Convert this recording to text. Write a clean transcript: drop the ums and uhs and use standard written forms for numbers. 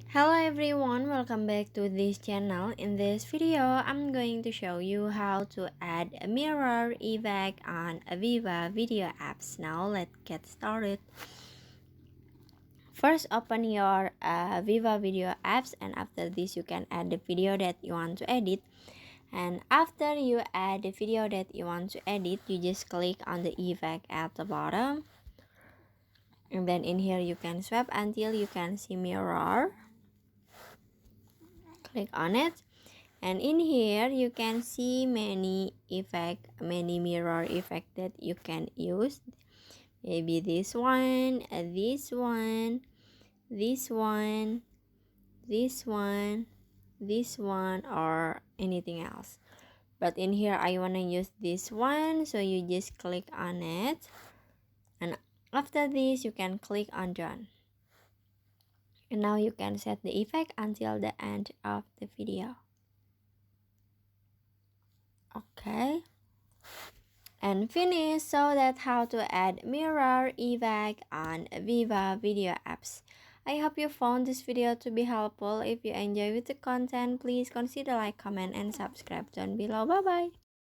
Hello everyone, welcome back to this channel. In this video, I'm going to show you how to add a mirror effect on a VivaVideo apps. Now let's get started. First, open your VivaVideo apps, and after this you can add the video that you want to edit. And after you add the video that you want to edit, you just click on the effect at the bottom. And then in here you can swipe until you can see mirror. Click on it, and in here you can see many mirror effect that you can use. Maybe this one, this one, this one, this one, this one, or anything else. But in here I want to use this one, so you just click on it, and after this you can click on done. And now you can set the effect until the end of the video. Okay, and finish. So that's how to add mirror effect on VivaVideo apps. I hope you found this video to be helpful. If you enjoy with the content, please consider like, comment, and subscribe down below. Bye bye.